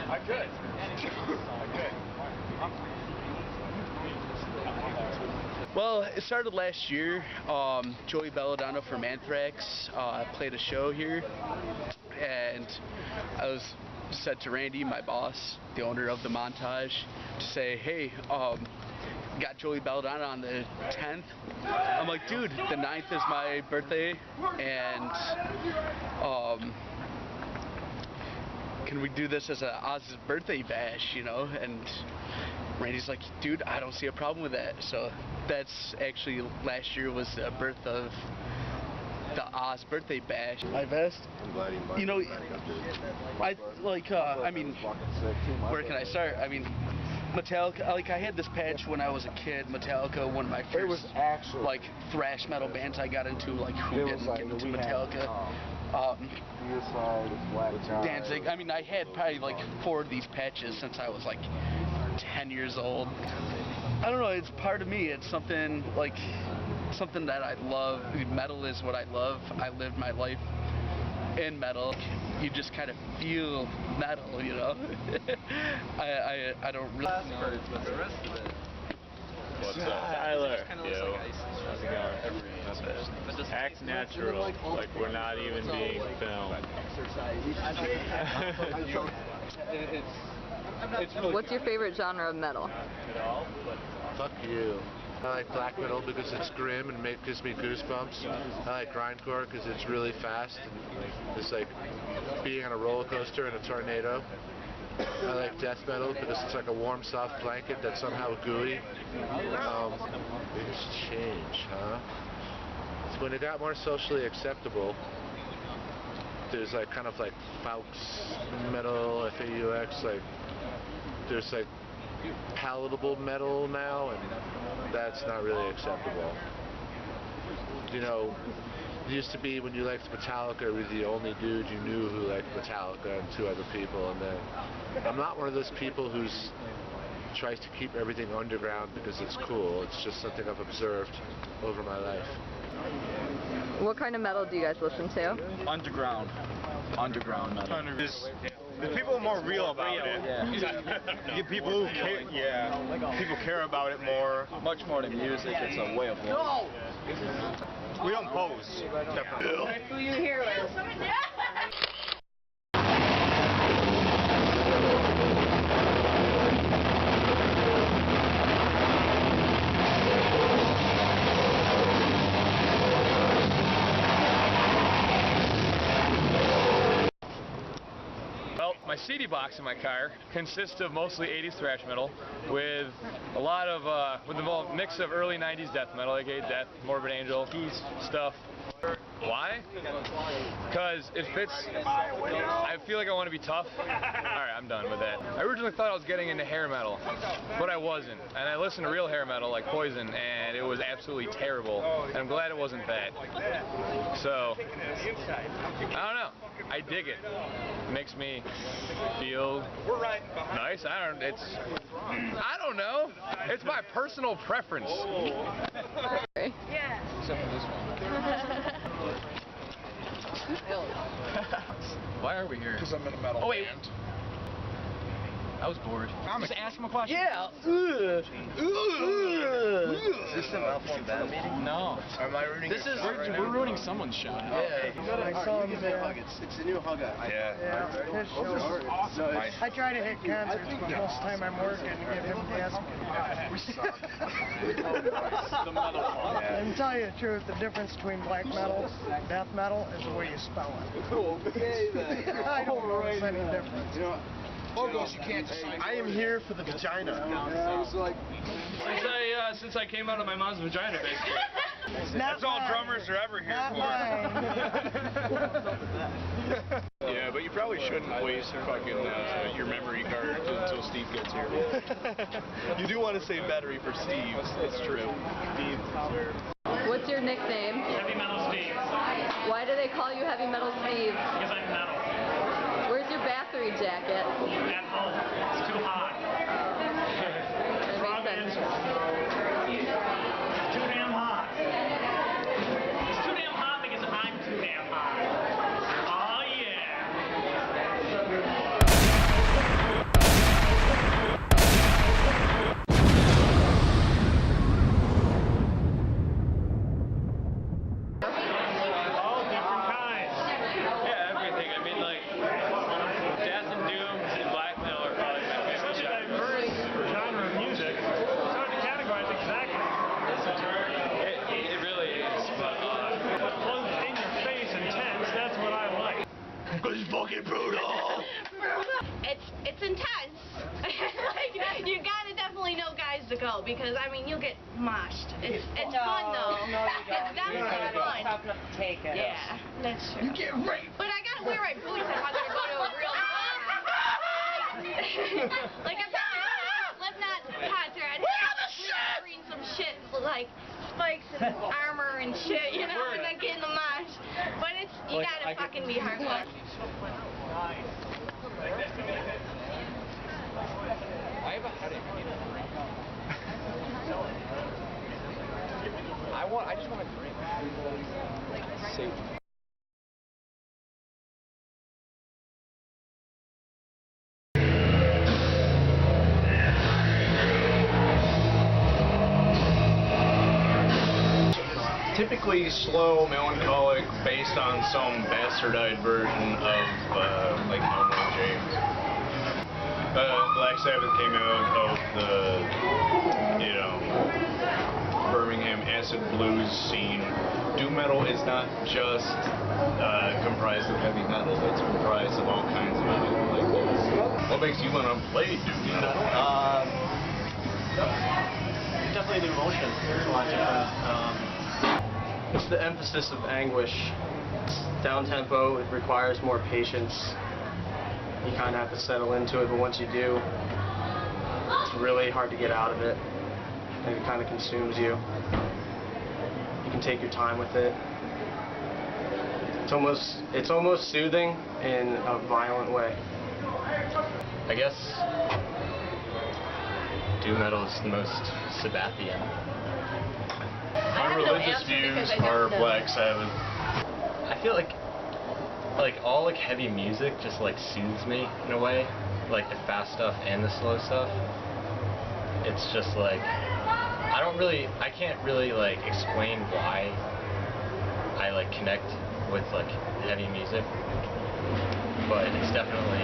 I could. Well, it started last year. Joey Belladonna from Anthrax played a show here, and I was said to Randy, my boss, the owner of the Montage, to say, hey, got Joey Belladonna on the 10th. I'm like, dude, the 9th is my birthday, and can we do this as a Oz's birthday bash, you know? And Randy's like, dude, I don't see a problem with that. So that's actually, last year was the birth of the Oz birthday bash. My best. I'm glad you know, I mean, where can I start? I mean, Metallica, like I had this patch when I was a kid. Metallica, one of my first, it was actually, like, thrash metal bands I got into, like, who didn't get into Metallica? Danzig. I mean, I had probably like 4 of these patches since I was like 10 years old. I don't know, it's part of me. It's something like, something that I love. Metal is what I love. I lived my life in metal. You just kind of feel metal, you know? I don't really know. But the rest of it. What's up, Tyler? Yo. How's it going? Acts natural, like we're not even being filmed. What's your favorite genre of metal? Fuck you. I like black metal because it's grim and gives me goosebumps. I like grindcore because it's really fast and it's like being on a roller coaster in a tornado. I like death metal because it's like a warm, soft blanket that's somehow gooey. Biggest change, huh? It's when it got more socially acceptable. There's like kind of like Faux metal, FAUX, like there's like palatable metal now, and that's not really acceptable. You know, it used to be when you liked Metallica, you were the only dude you knew who liked Metallica and 2 other people, and then I'm not one of those people who tries to keep everything underground because it's cool. It's just something I've observed over my life. What kind of metal do you guys listen to? Underground metal. The people are more real about it. Yeah. People care, people care about it more. Much more than music, it's a way of life. No! We don't pose. Definitely. Who you here with? My CD box in my car consists of mostly 80s thrash metal with a lot of, with a mix of early 90s death metal, aka Death, Morbid Angel, stuff. Why? Because it fits, I feel like I want to be tough. Alright, I'm done with that. I originally thought I was getting into hair metal, but I wasn't. And I listened to real hair metal like Poison, and it was absolutely terrible. And I'm glad it wasn't that. So, I don't know. I dig it. It makes me feel nice. I don't know. It's my personal preference. Yeah. Except for this one. Why are we here? Because I'm in a metal band. I was bored. Just ask him a question. Yeah. Is this the Malformed Band meeting? No. Or am I ruining This is we're ruining someone's show. Yeah. I saw him there. Hug. It's a new hug. Yeah, his show. Awesome. I try to hit concerts, but most of the time I'm working to give him gas money. We suck. The metal one. And to tell you the truth, the difference between black metal and death metal is the way you spell it. Okay then. I don't notice any difference. You know, logos you can't decide. I am here for the vagina. Since I came out of my mom's vagina, basically. That's all drummers are ever here Not for. mine. Yeah, but you probably shouldn't waste fucking your memory card until Steve gets here. You do want to save battery for Steve. That's true. What's your nickname? Heavy Metal Steve. Why do they call you Heavy Metal Steve? Because I'm metal. Where's your Bathory jacket? At home. It's too hot. That makes sense. It's too damn hot. It's too damn hot because I'm too damn hot. Oh though, because I mean you'll get moshed. It's fun though. It's definitely fun. Tough enough to take it. Yeah, that's true. You get raped. But I gotta wear my boots if I'm gonna go to a real like I'm not Slipknot concert. I'd bring some shit like spikes and armor and shit, you know, and then get in the mosh. But it's you gotta fucking be hardcore. I have a headache. I need a drink. I just want a drink. Safe. Typically slow, melancholic, based on some bastardized version of like Norman James. Black Sabbath came out of the, you know, Birmingham acid blues scene. Doom metal is not just comprised of heavy metal, it's comprised of all kinds of metal. Like, what makes you want to play doom metal? Definitely the emotion. It's a lot different. It's the emphasis of anguish. Down tempo, it requires more patience. You kind of have to settle into it, but once you do, it's really hard to get out of it, and it kind of consumes you. You can take your time with it. It's almost soothing in a violent way. I guess doom metal is the most Sabbathian. My religious views are Black Sabbath. I feel like all like heavy music just like soothes me in a way, like the fast stuff and the slow stuff. It's just like I can't really like explain why I like connect with like heavy music, but it's definitely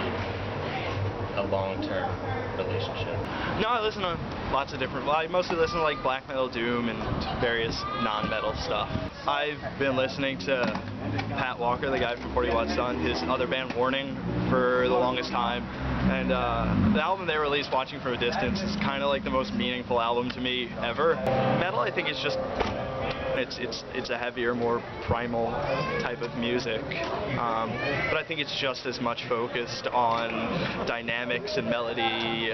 a long-term relationship. No, I listen to lots of different. Well, I mostly listen to like black metal, doom, and various non-metal stuff. I've been listening to Pat Walker, the guy from 40 Watt Sun, his other band Warning for the longest time, and the album they released, Watching from a Distance, is kind of like the most meaningful album to me ever. Metal, I think, is just it's a heavier, more primal type of music, but I think it's just as much focused on dynamics and melody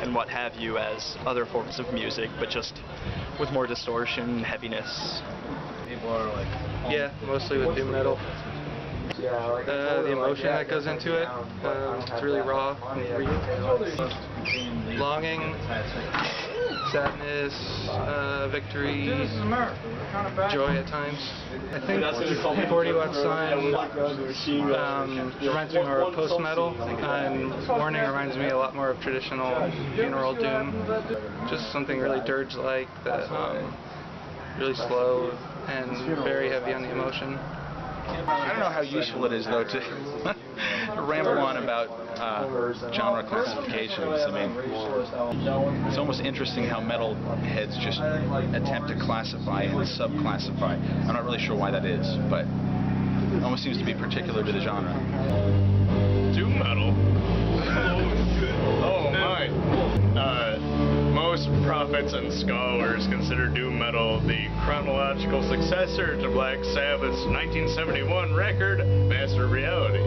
and what have you as other forms of music, but just with more distortion, heaviness. People are like, yeah, mostly with doom metal. The emotion that goes into it, it's really raw and real. Longing, sadness, victory, joy at times. I think 40 Watt Sun reminds me more of post-metal, and Warning reminds me a lot more of traditional funeral doom. Just something really dirge-like, that really slow and very heavy on the emotion. I don't know how useful it is, though, to ramble on about genre classifications. I mean, it's almost interesting how metal heads just attempt to classify and subclassify. I'm not really sure why that is, but it almost seems to be particular to the genre. Doom metal? Oh my. Most prophets and scholars consider doom metal the chronological successor to Black Sabbath's 1971 record, Master Reality.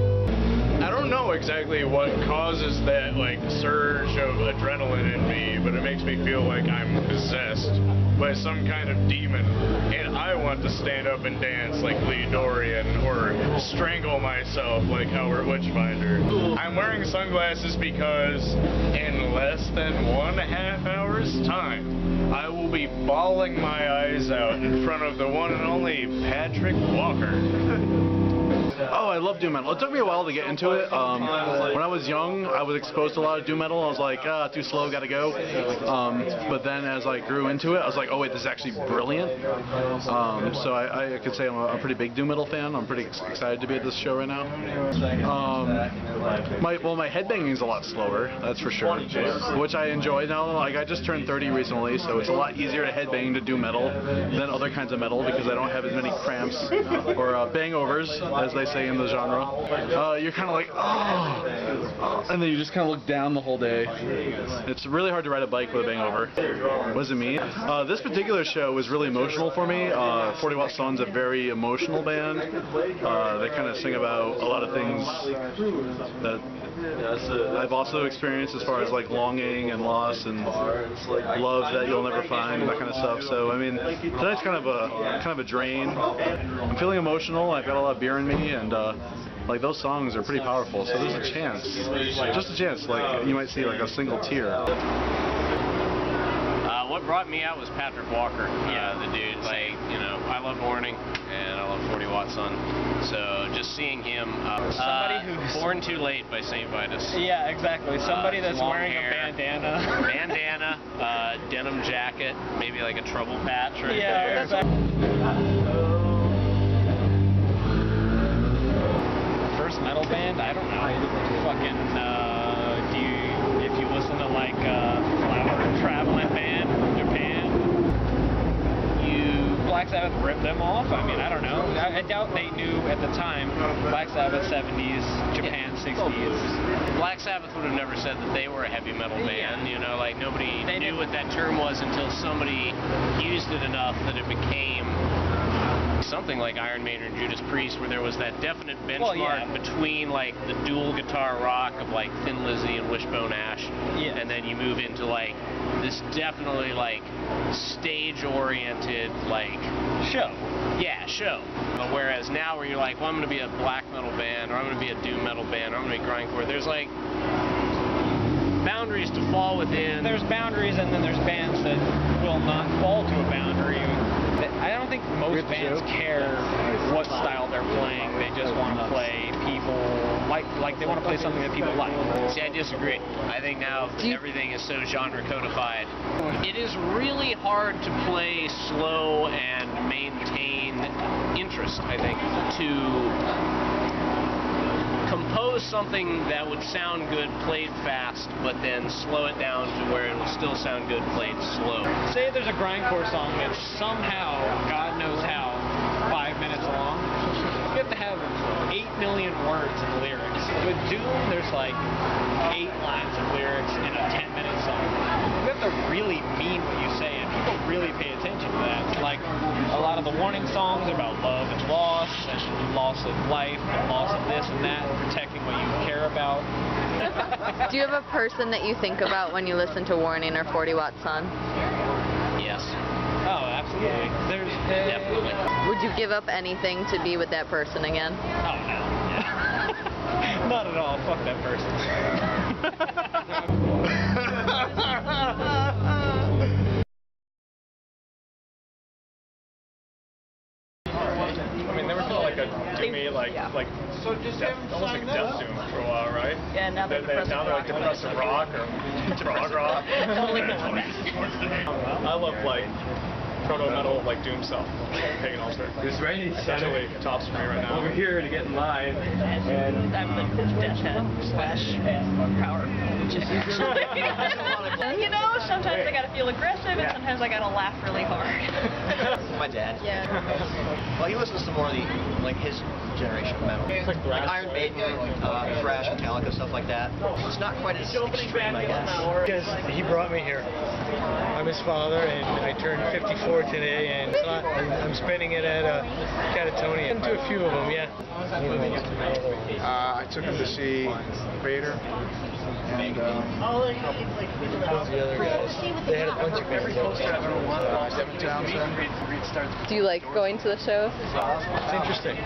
I don't know exactly what causes that like surge of adrenaline in me, but it makes me feel like I'm possessed by some kind of demon, and I want to stand up and dance like Lee Dorian, or strangle myself like Howard Witchfinder. I'm wearing sunglasses because in less than 1.5 hours time, I will be bawling my eyes out in front of the one and only Patrick Walker. Oh, I love doom metal. It took me a while to get into it. When I was young, I was exposed to a lot of doom metal. I was like, too slow, gotta go. But then as I grew into it, I was like, oh wait, this is actually brilliant. So I could say I'm a pretty big doom metal fan. I'm pretty excited to be at this show right now. My headbanging is a lot slower, that's for sure, which I enjoy now. Like, I just turned 30 recently, so it's a lot easier to headbang to doom metal than other kinds of metal because I don't have as many cramps or bangovers, as they they say in the genre. You're kind of like, oh, and then you just kind of look down the whole day. It's really hard to ride a bike with a hangover. What does it mean? This particular show was really emotional for me. 40 Watt Sun's a very emotional band. They kind of sing about a lot of things that I've also experienced as far as like longing and loss and love that you'll never find and that kind of stuff. So I mean, tonight's kind of a drain. I'm feeling emotional. I've got a lot of beer in me, and like those songs are pretty powerful. So there's a chance, just a chance. Like you might see like a single tear. What brought me out was Patrick Walker. Yeah, the dude. Like, you know, I love Warning and I love 40 Watt Sun. So just seeing him. Somebody who's Born Too Late by St. Vitus. Yeah, exactly. Somebody that's wearing hair, a bandana. Bandana, denim jacket, maybe like a trouble patch right yeah, there. First metal band? I don't know. Fucking, if you listen to like Flower Traveling Band from Japan, Black Sabbath ripped them off? I mean, I don't know. I doubt they knew at the time. Black Sabbath 70s, Japan 60s. Black Sabbath would have never said that they were a heavy metal band, you know, like nobody knew what that term was until somebody used it enough that it became something like Iron Maiden and Judas Priest, where there was that definite benchmark between like the dual guitar rock of like Thin Lizzy and Wishbone Ash, and then you move into like this definitely like stage-oriented like show. Yeah, show. But whereas now where you're like, well, I'm going to be a black metal band, or I'm going to be a doom metal band, or I'm going to be grindcore, there's like boundaries to fall within. There's boundaries, and then there's bands that will not fall to a boundary. I don't think most bands care what style they're playing. They just want to play people like they want to play something that people like. See, I disagree. I think now everything is so genre codified. It is really hard to play slow and maintain interest, I think, to compose something that would sound good played fast, but then slow it down to where it will still sound good played slow. Say there's a grindcore song that's somehow, God knows how, 5 minutes long. You have to have 8 million words in the lyrics. With Doom, there's like 8 lines of lyrics in a 10-minute song. You have to really mean what you say, and people really pay attention to that. Like, a lot of the Warning songs are about love and loss of life, and loss of this and that, and protecting what you care about. Do you have a person that you think about when you listen to Warning or 40 Watt Sun? Yes. Oh, absolutely. There's definitely. Would you give up anything to be with that person again? Oh, no. Yeah. Not at all. Fuck that person. I mean, they were kind of like a doomy, like almost like a death doom for a while, right? Yeah, now they're like depressive rock or prog rock. I love like proto metal, like doom stuff, pagan altar. It's raining. Essentially tops for me right now. Over here to get in line, and I'm the deathhead / power. You know, sometimes I gotta feel aggressive, and sometimes I gotta laugh really hard. My dad. Yeah. Well, he listens to more of the, like, his generation of metal. Like Iron Maiden, thrash, Metallica, stuff like that. It's not quite as extreme, I guess. Because he brought me here. I'm his father, and I turned 54 today, and I'm spending it at Catatonia. I've been to a few of them, yeah. I took him to see Vader. And the other guys. They had a bunch of bands. Do you like going to the shows? It's interesting.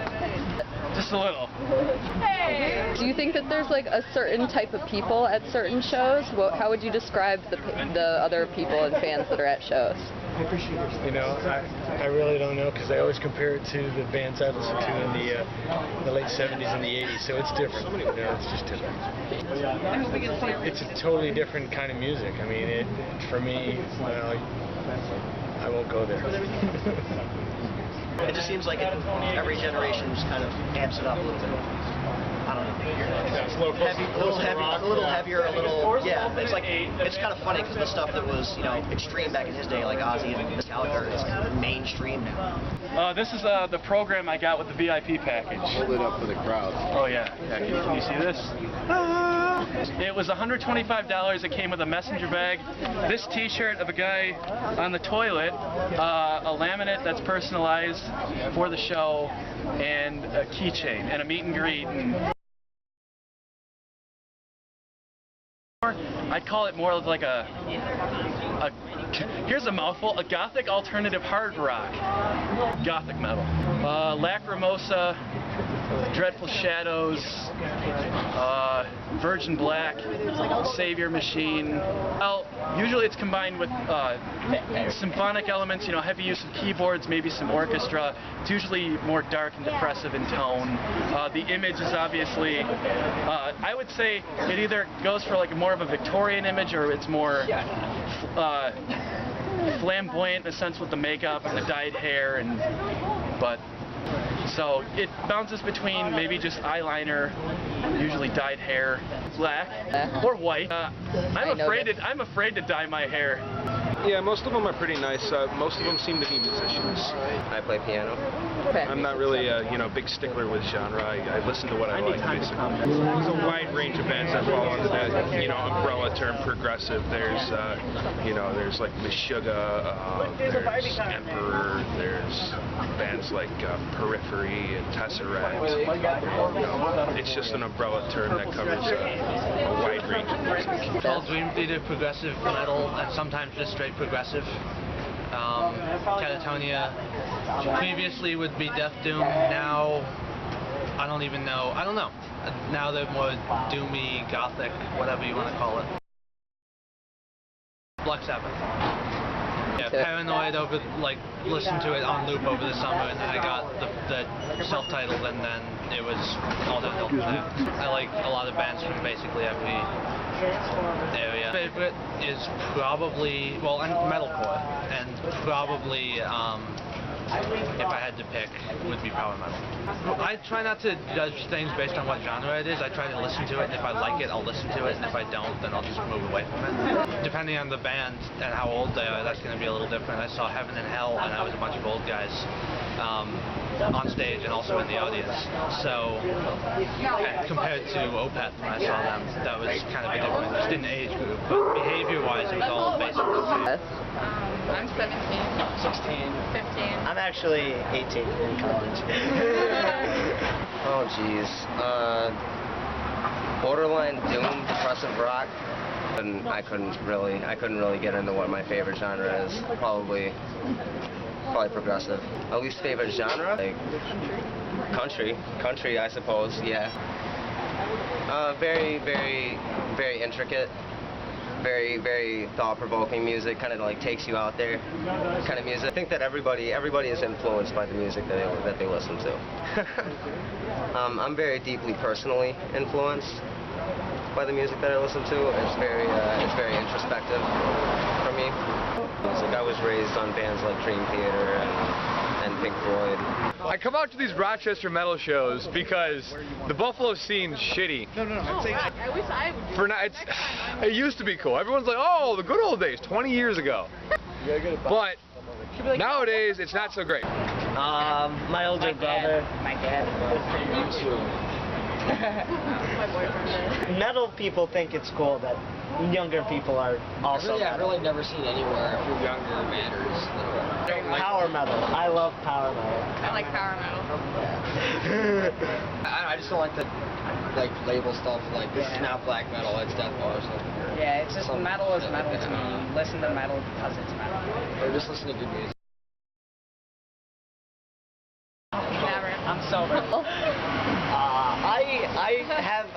Just a little. Hey. Do you think that there's like a certain type of people at certain shows? How would you describe the other people and fans that are at shows? You know, I really don't know, because I always compare it to the bands I listened to in the late 70s and the 80s, so it's different. You know, it's just different. It's a totally different kind of music. I mean, for me, well, I won't go there. It just seems like every generation just kind of amps it up a little bit. I don't know, heavy, a little heavier, a little, yeah. It's like, it's kind of funny because the stuff that was, you know, extreme back in his day, like Ozzy and Metallica, is like mainstream now. This is the program I got with the VIP package. Hold it up for the crowd. Oh yeah, can you see this? It was $125. It came with a messenger bag, this t-shirt of a guy on the toilet, a laminate that's personalized for the show, and a keychain, and a meet and greet. I'd call it more like here's a mouthful, a gothic alternative hard rock. Gothic metal. Lacrimosa, Dreadful Shadows, Virgin Black, Savior Machine. Well, usually it's combined with symphonic elements, you know, heavy use of keyboards, maybe some orchestra. It's usually more dark and depressive in tone. The image is obviously, I would say it either goes for like more of a Victorian image or it's more flamboyant in a sense with the makeup and the dyed hair, but so it bounces between maybe just eyeliner, usually dyed hair, black or white. I'm afraid to dye my hair. Yeah, most of them are pretty nice. Most of them seem to be musicians. I play piano. Okay. I'm not really a big stickler with genre. I listen to what I like, basically. There's a wide range of bands that fall under that, umbrella term progressive. There's, there's like Meshuggah, there's Emperor, there's bands like Periphery and Tesseract. It's just an umbrella term that covers a wide range of music. Well, Dream Theater, progressive metal, and sometimes just straight progressive. Catatonia previously would be Death Doom. Now I don't even know. I don't know. Now they're more doomy, gothic, whatever you want to call it. Black Sabbath. Yeah, Paranoid listened to it on loop over the summer, and then I got the self-titled, and then it was all downhill from there. I like a lot of bands from basically every area. My favorite is probably, and metalcore, and probably, if I had to pick, would be power metal. I try not to judge things based on what genre it is. I try to listen to it, and if I like it, I'll listen to it, and if I don't, then I'll just move away from it. Depending on the band and how old they are, that's going to be a little different. I saw Heaven and Hell, and that was a bunch of old guys on stage and also in the audience. So, compared to Opeth when I saw them, that was kind of a different, just in age group, but behavior-wise, it was all basically the same. I'm 17. 16. 15. I'm actually 18 in college. Oh jeez. Borderline doom, depressive rock. And I couldn't really get into what my favorite genre is. Probably progressive. At least favorite genre? Like country, I suppose. Yeah. Very, very, very intricate. Very, very thought-provoking music, kind of like takes you out there kind of music. I think that everybody is influenced by the music that they listen to. I'm very deeply personally influenced by the music that I listen to. It's very introspective for me. I was raised on bands like Dream Theater and Pink Floyd. I come out to these Rochester metal shows because the Buffalo scene's shitty. No. I wish I would. It used to be cool. Everyone's like, oh, the good old days, 20 years ago. But nowadays, it's not so great. My older brother. My dad. My boyfriend. Metal people think it's cool that younger people are also I've really never seen anywhere where younger matters. Power metal. I love power metal. I like power metal. I just don't like the label stuff like this is not black metal, it's death or something. Yeah, it's just metal is metal to me. You listen to metal because it's metal. Or just listen to good music. Never. I'm sober.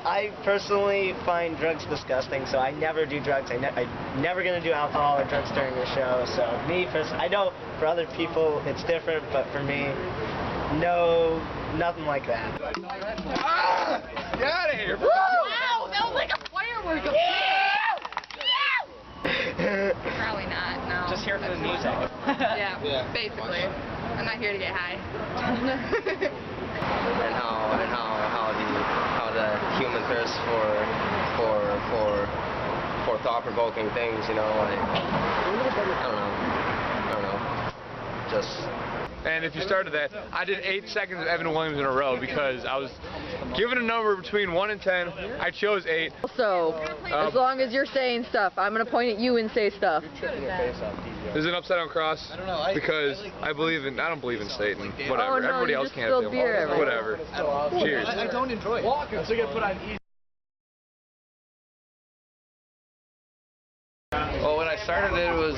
I personally find drugs disgusting, so I never do drugs. I'm never gonna do alcohol or drugs during the show. So me personally, I know for other people it's different, but for me, no, nothing like that. Ah! Get out of here! Wow, that was like a firework. Probably not. No. Just here for the music. Yeah, basically. I'm not here to get high. And how the human thirst for thought-provoking things, you know, like, I don't know, just... And if you started that, I did 8 seconds of Evan Williams in a row because I was given a number between 1 and 10. I chose 8. So, as long as you're saying stuff, I'm going to point at you and say stuff. There's an upside down cross because I don't believe in Satan. Whatever. Oh, no, everybody else can't do. Whatever. Cheers. I don't enjoy it. Walking, so you gotta put on easy. Well, when I started it was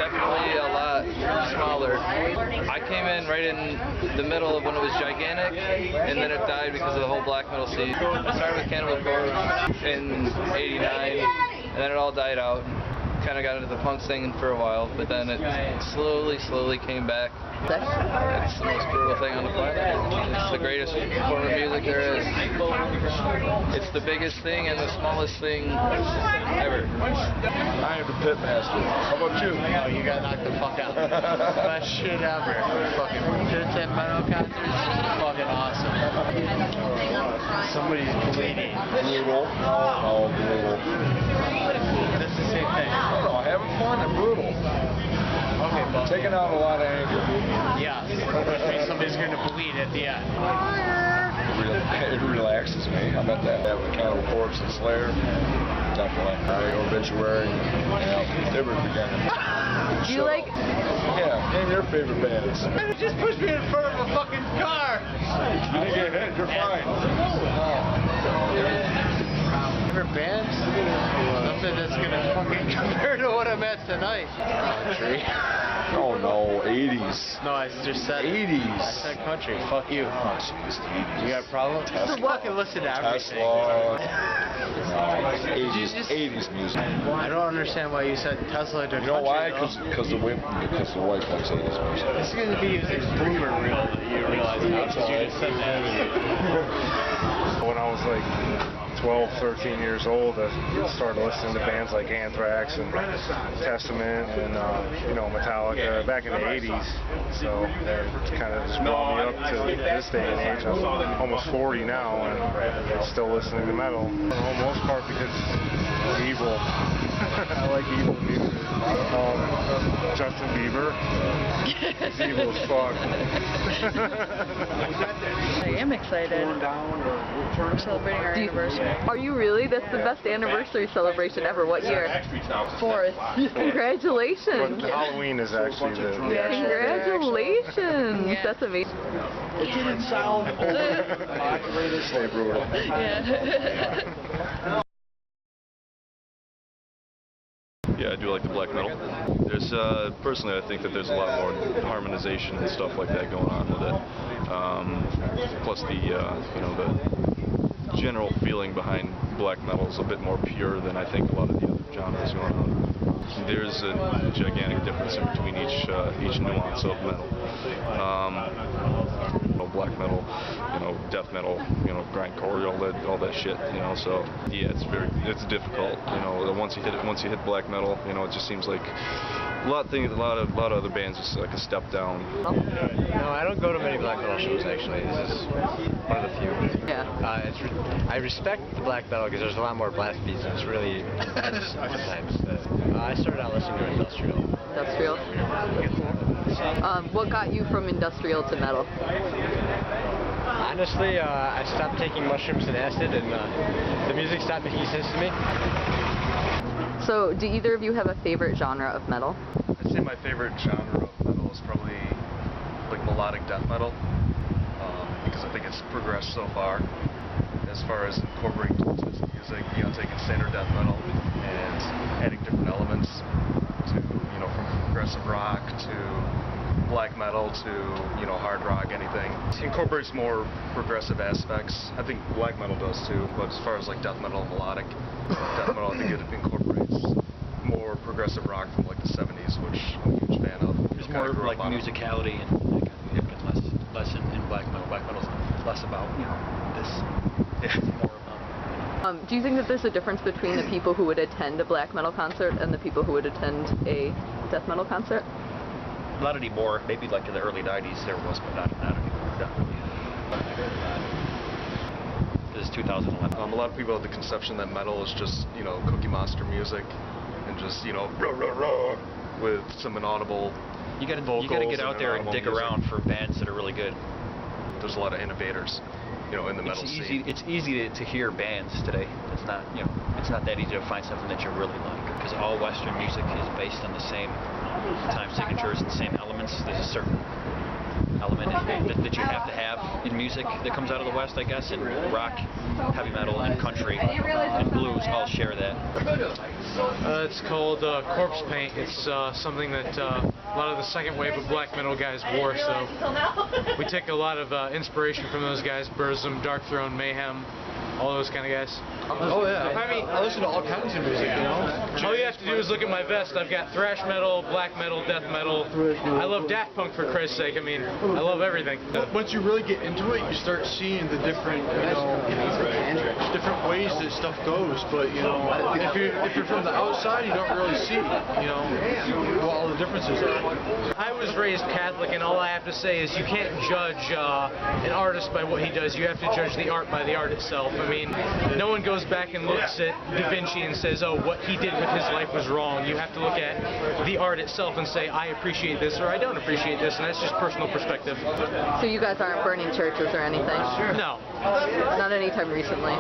definitely a lot smaller. I came in right in the middle of when it was gigantic, and then it died because of the whole black metal scene. I started with Cannibal Corpse in '89, and then it all died out. Kind of got into the punk thing for a while, but then it slowly came back. It's the most brutal thing on the planet. It's the greatest form of music there is. It's the biggest thing and the smallest thing ever. I am the pit master. How about you? Oh, you got knocked the fuck out. Best shit ever. Fucking pits and metal concerts. Fucking awesome. Somebody's bleeding. Brutal. Oh, brutal. That's the same thing. No, having fun and brutal. Okay, but taking out a lot of anger. Yeah, which means somebody's going to bleed at the end. It relaxes me. How about that? Yeah, with Cannibal Corpse and Slayer, definitely. Obituary, Different beginning. Do you like? Yeah, name your favorite bands. It just pushed me in front of a fucking car. You didn't get hit. You're fine. Favorite bands? Nothing that's gonna fucking compare to what I'm at tonight. Country. Oh no, 80s. No, I just said 80s. I said country. Fuck you. Oh, jeez, 80s. You got a problem? Tesla. You fucking listen to everything. Tesla. No, 80s music. I don't understand why you said Tesla to You know country, why? Because the white folks 80s music. This is gonna be using boomer real. You realize now? Because you just said that. When I was like 12, 13 years old, I started listening to bands like Anthrax and Testament and Metallica back in the 80s. So it kind of just brought me up to this day and age. I'm almost 40 now and still listening to metal. For the most part because it's evil. I like evil music. Justin Bieber. He's evil as fuck. I am excited. We're celebrating our anniversary. Are you really? That's the best anniversary celebration ever. What year? 4th. Congratulations. But Halloween is actually the actual Congratulations. Yeah. That's amazing. It didn't sound Stay brutal. Yeah. Yeah, I do like the black metal. There's personally, I think that there's a lot more harmonization and stuff like that going on with it. Plus the the general feeling behind black metal is a bit more pure than I think a lot of the other genres going on. There's a gigantic difference in between each nuance of metal. Black metal, death metal, grindcore, all that shit, So yeah, it's difficult, Once you hit black metal, it just seems like a lot of other bands just like a step down. No, I don't go to many black metal shows actually. This is one of the few. Yeah. I respect the black metal because there's a lot more blast beats and it's really sometimes. I started out listening to industrial. Industrial. What got you from industrial to metal? Honestly, I stopped taking mushrooms and acid, and the music stopped making sense to me. So, do either of you have a favorite genre of metal? I'd say my favorite genre of metal is probably like melodic death metal, because I think it's progressed so far as incorporating tools into music, taking standard death metal and adding different elements to, from progressive rock to black metal to, hard rock, anything. It incorporates more progressive aspects. I think black metal does too, but as far as like death metal and melodic death metal, I think it incorporates more progressive rock from like the 70s, which I'm a huge fan of. There's more like musicality and less in black metal. Black metal's less about, this. Yeah. More about. Do you think that there's a difference between the people who would attend a black metal concert and the people who would attend a death metal concert? Not anymore. Maybe like in the early 90s there was, but not anymore. Definitely. versus 2011? A lot of people have the conception that metal is just, you know, Cookie Monster music and just, you know, rah, rah, rah, with some inaudible vocals. You gotta get out there and dig music. around for bands that are really good. There's a lot of innovators, you know, in the metal scene. It's easy to hear bands today. It's not, you know, it's not that easy to find something that you really like, because all Western music is based on the same time signatures and same elements. There's a certain element that you have to have in music that comes out of the West, I guess, and rock, heavy metal, and country, and blues all share that. It's called corpse paint. It's something that a lot of the second wave of black metal guys wore, so we take a lot of inspiration from those guys, Burzum, Dark Throne, Mayhem, all those kind of guys. Oh yeah, I mean, I listen to all kinds of music, you know? All you have to do is look at my vest. I've got thrash metal, black metal, death metal. I love Daft Punk, for Christ's sake. I mean, I love everything. Once you really get into it, you start seeing the different, you know, different ways that stuff goes. But, you know, if you're from the outside, you don't really see, you know, what all the differences are. I was raised Catholic, and all I have to say is you can't judge an artist by what he does. You have to judge the art by the art itself. I mean, no one goes back and looks at Da Vinci and says, oh, what he did with his life was wrong. You have to look at the art itself and say, I appreciate this or I don't appreciate this, and that's just personal perspective. So you guys aren't burning churches or anything? No. Not anytime recently.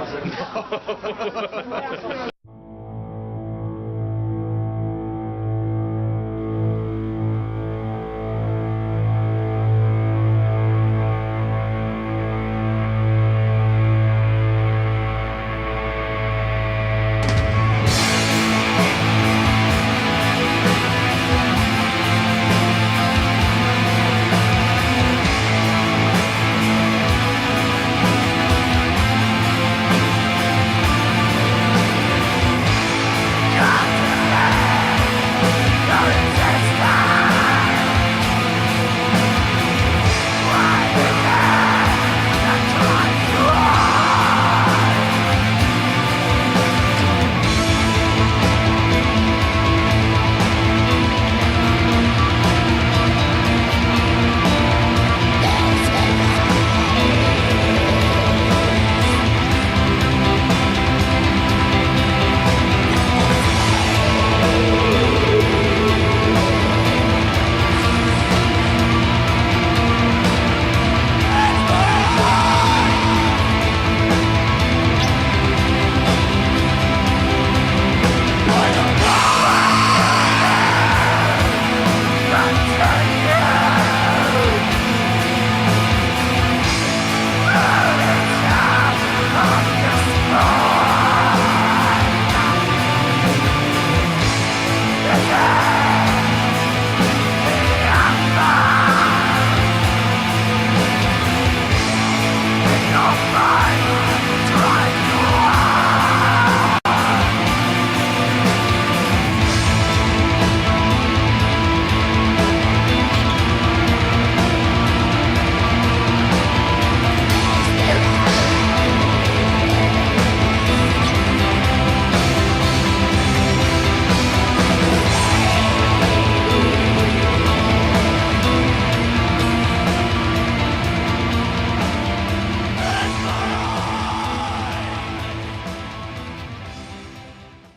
Right.